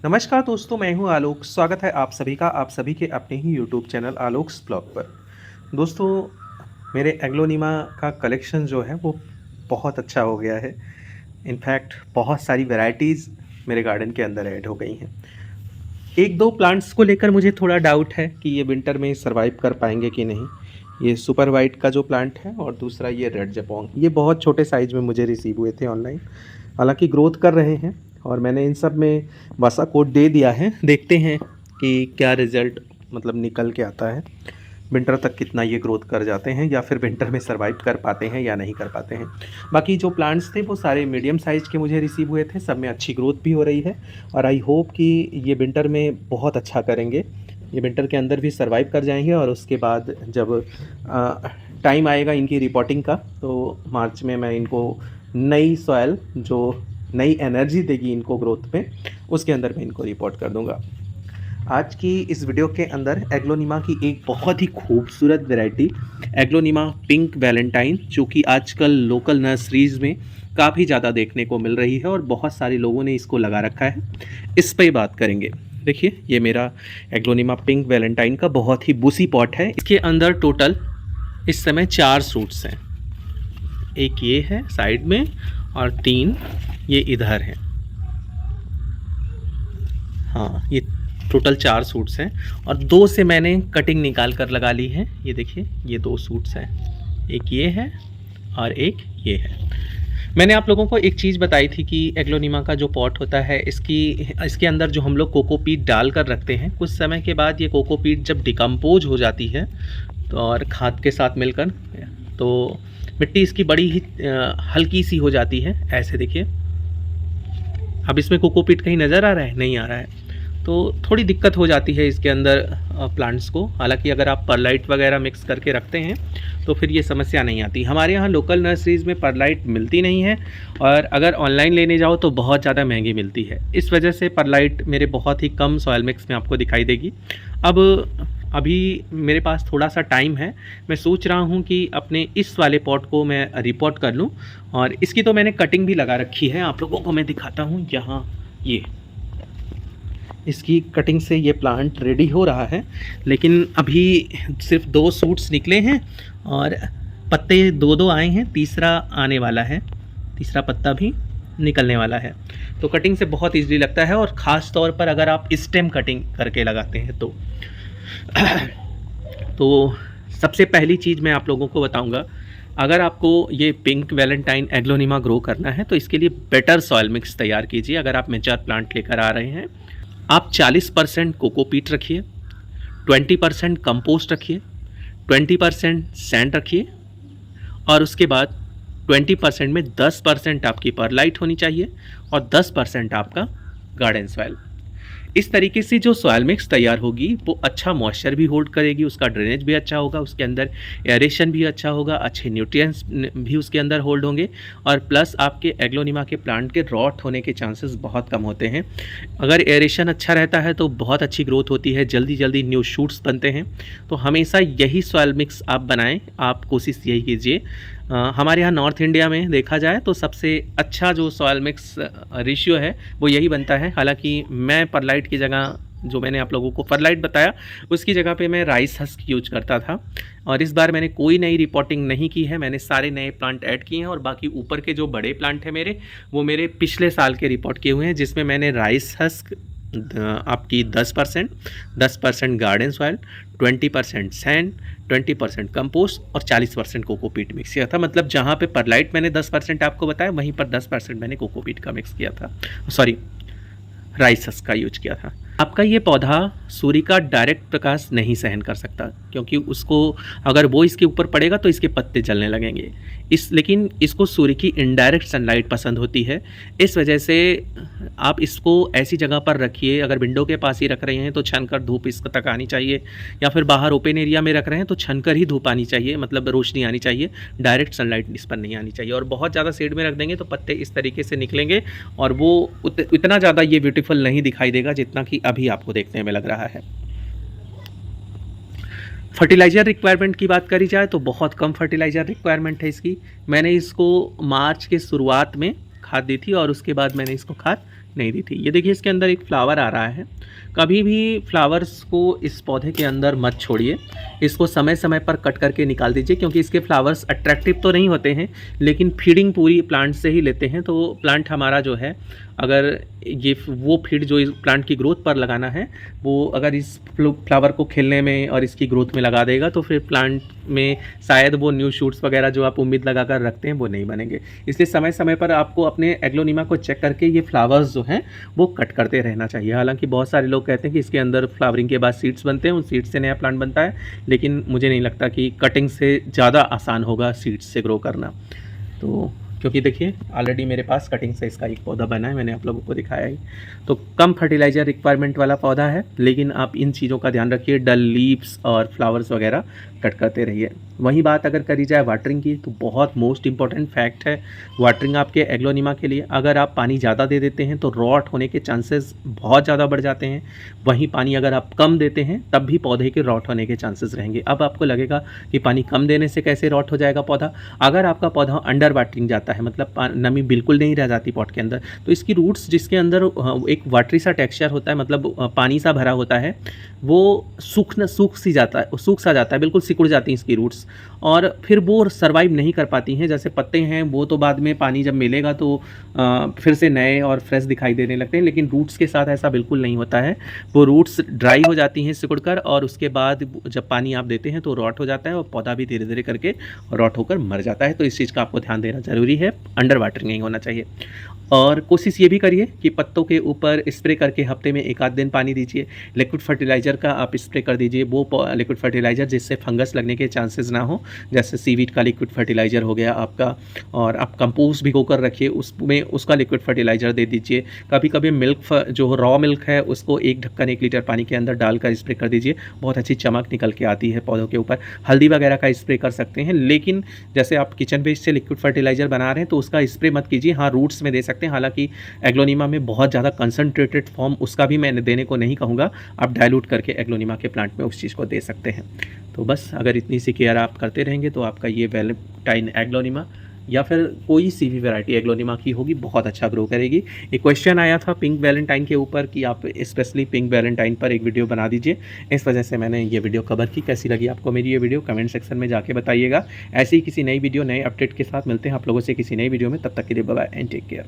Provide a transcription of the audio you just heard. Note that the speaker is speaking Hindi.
नमस्कार दोस्तों, मैं हूं आलोक। स्वागत है आप सभी का आप सभी के अपने ही यूट्यूब चैनल आलोक्स ब्लॉग पर। दोस्तों, मेरे एग्लोनिमा का कलेक्शन जो है वो बहुत अच्छा हो गया है। इनफैक्ट बहुत सारी वैरायटीज़ मेरे गार्डन के अंदर ऐड हो गई हैं। एक दो प्लांट्स को लेकर मुझे थोड़ा डाउट है कि ये विंटर में सर्वाइव कर पाएंगे कि नहीं। ये सुपर वाइट का जो प्लांट है और दूसरा ये रेड जपोंग, ये बहुत छोटे साइज़ में मुझे रिसीव हुए थे ऑनलाइन। हालांकि ग्रोथ कर रहे हैं और मैंने इन सब में वसा कोट दे दिया है। देखते हैं कि क्या रिज़ल्ट मतलब निकल के आता है। विंटर तक कितना ये ग्रोथ कर जाते हैं या फिर विंटर में सर्वाइव कर पाते हैं या नहीं कर पाते हैं। बाकी जो प्लांट्स थे वो सारे मीडियम साइज़ के मुझे रिसीव हुए थे। सब में अच्छी ग्रोथ भी हो रही है और आई होप कि ये विंटर में बहुत अच्छा करेंगे। ये विंटर के अंदर भी सर्वाइव कर जाएंगे और उसके बाद जब टाइम आएगा इनकी रिपोर्टिंग का, तो मार्च में मैं इनको नई सॉयल जो नई एनर्जी देगी इनको ग्रोथ में, उसके अंदर मैं इनको रिपोर्ट कर दूंगा। आज की इस वीडियो के अंदर एग्लोनिमा की एक बहुत ही खूबसूरत वैरायटी एग्लोनिमा पिंक वैलेंटाइन, जो कि आजकल लोकल नर्सरीज़ में काफ़ी ज़्यादा देखने को मिल रही है और बहुत सारे लोगों ने इसको लगा रखा है, इस पर ही बात करेंगे। देखिए, ये मेरा एग्लोनिमा पिंक वैलेंटाइन का बहुत ही बुसी पॉट है। इसके अंदर टोटल इस समय 4 सूट्स हैं। एक ये है साइड में और 3 ये इधर हैं। हाँ, ये टोटल 4 सूट्स हैं और 2 से मैंने कटिंग निकाल कर लगा ली है। ये देखिए, ये 2 सूट्स हैं, एक ये है और एक ये है। मैंने आप लोगों को एक चीज़ बताई थी कि एग्लोनिमा का जो पॉट होता है, इसके अंदर जो हम लोग कोकोपीट डाल कर रखते हैं, कुछ समय के बाद ये कोकोपीट जब डिकम्पोज हो जाती है तो और खाद के साथ मिलकर, तो मिट्टी इसकी बड़ी ही हल्की सी हो जाती है। ऐसे देखिए, अब इसमें कोकोपीट कहीं नज़र आ रहा है? नहीं आ रहा है। तो थोड़ी दिक्कत हो जाती है इसके अंदर प्लांट्स को। हालांकि अगर आप परलाइट वगैरह मिक्स करके रखते हैं तो फिर ये समस्या नहीं आती। हमारे यहाँ लोकल नर्सरीज़ में परलाइट मिलती नहीं है और अगर ऑनलाइन लेने जाओ तो बहुत ज़्यादा महंगी मिलती है। इस वजह से परलाइट मेरे बहुत ही कम सॉयल मिक्स में आपको दिखाई देगी। अब अभी मेरे पास थोड़ा सा टाइम है, मैं सोच रहा हूँ कि अपने इस वाले पॉट को मैं रिपोर्ट कर लूँ और इसकी तो मैंने कटिंग भी लगा रखी है। आप लोगों को मैं दिखाता हूँ। यहाँ ये इसकी कटिंग से ये प्लांट रेडी हो रहा है, लेकिन अभी सिर्फ 2 सूट्स निकले हैं और पत्ते 2-2 आए हैं, तीसरा आने वाला है, तीसरा पत्ता भी निकलने वाला है। तो कटिंग से बहुत इजीली लगता है और ख़ास तौर पर अगर आप स्टेम कटिंग करके लगाते हैं तो सबसे पहली चीज़ मैं आप लोगों को बताऊंगा, अगर आपको ये पिंक वैलेंटाइन एग्लोनिमा ग्रो करना है तो इसके लिए बेटर सॉइल मिक्स तैयार कीजिए। अगर आप मेजर प्लांट लेकर आ रहे हैं, आप 40% कोकोपीट रखिए, 20% कंपोस्ट रखिए, 20% सैंड रखिए और उसके बाद 20% में 10% आपकी परलाइट होनी चाहिए और 10% आपका गार्डन सॉइल। इस तरीके से जो सॉइल मिक्स तैयार होगी वो अच्छा मॉइस्चर भी होल्ड करेगी, उसका ड्रेनेज भी अच्छा होगा, उसके अंदर एरेशन भी अच्छा होगा, अच्छे न्यूट्रिएंट्स भी उसके अंदर होल्ड होंगे और प्लस आपके एग्लोनिमा के प्लांट के रॉट होने के चांसेस बहुत कम होते हैं। अगर एरेशन अच्छा रहता है तो बहुत अच्छी ग्रोथ होती है, जल्दी जल्दी न्यू शूट्स बनते हैं। तो हमेशा यही सॉइल मिक्स आप बनाएं, आप कोशिश यही कीजिए। हमारे यहाँ नॉर्थ इंडिया में देखा जाए तो सबसे अच्छा जो सॉइल मिक्स रेशियो है वो यही बनता है। हालांकि मैं परलाइट की जगह, जो मैंने आप लोगों को परलाइट बताया, उसकी जगह पे मैं राइस हस्क यूज करता था और इस बार मैंने कोई नई रिपोर्टिंग नहीं की है। मैंने सारे नए प्लांट ऐड किए हैं और बाकी ऊपर के जो बड़े प्लांट हैं मेरे, वो मेरे पिछले साल के रिपोर्ट किए हुए हैं, जिसमें मैंने राइस हस्क आपकी 10% गार्डन सॉइल, 20% सैंड, 20% कंपोस्ट और 40% कोकोपीट मिक्स किया था। मतलब जहाँ पे परलाइट मैंने 10% आपको बताया, वहीं पर 10% मैंने कोकोपीट का मिक्स किया था, सॉरी राइस हस्क का यूज किया था। आपका ये पौधा सूर्य का डायरेक्ट प्रकाश नहीं सहन कर सकता, क्योंकि उसको अगर वो इसके ऊपर पड़ेगा तो इसके पत्ते जलने लगेंगे। लेकिन इसको सूर्य की इनडायरेक्ट सनलाइट पसंद होती है। इस वजह से आप इसको ऐसी जगह पर रखिए, अगर विंडो के पास ही रख रहे हैं तो छन कर धूप इस तक आनी चाहिए, या फिर बाहर ओपन एरिया में रख रहे हैं तो छन कर ही धूप आनी चाहिए, मतलब रोशनी आनी चाहिए, डायरेक्ट सनलाइट इस पर नहीं आनी चाहिए। और बहुत ज़्यादा शेड में रख देंगे तो पत्ते इस तरीके से निकलेंगे और वो इतना ज़्यादा ये ब्यूटीफुल नहीं दिखाई देगा जितना कि अभी आपको देखने में लग रहा है। फर्टिलाइज़र रिक्वायरमेंट की बात करी जाए तो बहुत कम फर्टिलाइज़र रिक्वायरमेंट है इसकी। मैंने इसको मार्च के शुरुआत में खाद दी थी और उसके बाद मैंने इसको खाद नहीं दी थी। ये देखिए इसके अंदर एक फ्लावर आ रहा है। कभी भी फ्लावर्स को इस पौधे के अंदर मत छोड़िए, इसको समय समय पर कट करके निकाल दीजिए, क्योंकि इसके फ्लावर्स अट्रैक्टिव तो नहीं होते हैं लेकिन फीडिंग पूरी प्लांट से ही लेते हैं। तो प्लांट हमारा जो है, अगर ये वो फीड जो इस प्लांट की ग्रोथ पर लगाना है वो अगर इस फ्लावर को खिलने में और इसकी ग्रोथ में लगा देगा तो फिर प्लांट में शायद वो न्यू शूट्स वगैरह जो आप उम्मीद लगा कर रखते हैं वो नहीं बनेंगे। इसलिए समय समय पर आपको अपने एग्लोनिमा को चेक करके ये फ्लावर्स जो हैं वो कट करते रहना चाहिए। हालांकि बहुत सारे लोग कहते हैं कि इसके अंदर फ्लावरिंग के बाद सीड्स बनते हैं, उन सीड्स से नया प्लांट बनता है, लेकिन मुझे नहीं लगता कि कटिंग से ज़्यादा आसान होगा सीड्स से ग्रो करना। तो क्योंकि देखिए ऑलरेडी मेरे पास कटिंग से इसका एक पौधा बना है, मैंने आप लोगों को दिखाया ही। तो कम फर्टिलाइज़र रिक्वायरमेंट वाला पौधा है, लेकिन आप इन चीज़ों का ध्यान रखिए, डल लीव्स और फ्लावर्स वगैरह कट करते रहिए। वहीं बात अगर करी जाए वाटरिंग की, तो बहुत मोस्ट इंपॉर्टेंट फैक्ट है वाटरिंग आपके एग्लोनिमा के लिए। अगर आप पानी ज़्यादा दे देते हैं तो रॉट होने के चांसेस बहुत ज़्यादा बढ़ जाते हैं। वहीं पानी अगर आप कम देते हैं तब भी पौधे के रॉट होने के चांसेस रहेंगे। अब आपको लगेगा कि पानी कम देने से कैसे रॉट हो जाएगा पौधा। अगर आपका पौधा अंडर वाटरिंग जाता है, मतलब नमी बिल्कुल नहीं रह जाती पॉट के अंदर, तो इसकी रूट्स जिसके अंदर एक वाटरी सा टेक्सचर होता है, मतलब पानी सा भरा होता है, वो सूख सा जाता है, बिल्कुल सिकुड़ जाती हैं इसकी रूट्स, और फिर वो सर्वाइव नहीं कर पाती हैं। जैसे पत्ते हैं वो तो बाद में पानी जब मिलेगा तो फिर से नए और फ्रेश दिखाई देने लगते हैं, लेकिन रूट्स के साथ ऐसा बिल्कुल नहीं होता है। वो रूट्स ड्राई हो जाती हैं सिकुड़कर, और उसके बाद जब पानी आप देते हैं तो रॉट हो जाता है और पौधा भी धीरे धीरे करके रॉट होकर मर जाता है। तो इस चीज़ का आपको ध्यान देना ज़रूरी है, अंडर वाटरिंग नहीं होना चाहिए। और कोशिश ये भी करिए कि पत्तों के ऊपर स्प्रे करके हफ्ते में 1 आध दिन पानी दीजिए। लिक्विड फर्टिलाइज़र का आप स्प्रे कर दीजिए, वो लिक्विड फर्टिलाइज़र जिससे फंगस लगने के चांसेस ना हो, जैसे सीवीड का लिक्विड फर्टिलाइज़र हो गया आपका। और आप कंपोस्ट भिगो कर रखिए, उसमें उसका लिक्विड फर्टिलाइज़र दे दीजिए। कभी कभी मिल्क जो रॉ मिल्क है उसको 1 ढक्कन 1 लीटर पानी के अंदर डालकर स्प्रे कर दीजिए, बहुत अच्छी चमक निकल के आती है पौधों के ऊपर। हल्दी वगैरह का स्प्रे कर सकते हैं, लेकिन जैसे आप किचन वेस्ट से लिक्विड फर्टिलाइज़र बना रहे हैं तो उसका स्प्रे मत कीजिए। हाँ, रूट्स में दे सकते हैं, हालांकि एग्लोनिमा में बहुत ज़्यादा कंसंट्रेटेड फॉर्म उसका भी मैं देने को नहीं कहूँगा, आप डाइल्यूट करके एग्लोनिमा के प्लांट में उस चीज़ को दे सकते हैं। तो बस अगर इतनी सी केयर आप करते रहेंगे तो आपका ये वैलेंटाइन एग्लोनिमा या फिर कोई सी भी वैरायटी एग्लोनिमा की होगी बहुत अच्छा ग्रो करेगी। एक क्वेश्चन आया था पिंक वैलेंटाइन के ऊपर कि आप स्पेशली पिंक वैलेंटाइन पर एक वीडियो बना दीजिए, इस वजह से मैंने ये वीडियो कवर की। कैसी लगी आपको मेरी ये वीडियो कमेंट सेक्शन में जाके बताइएगा। ऐसी ही किसी नई वीडियो नए अपडेट के साथ मिलते हैं आप लोगों से किसी नई वीडियो में, तब तक के लिए bye bye and take care.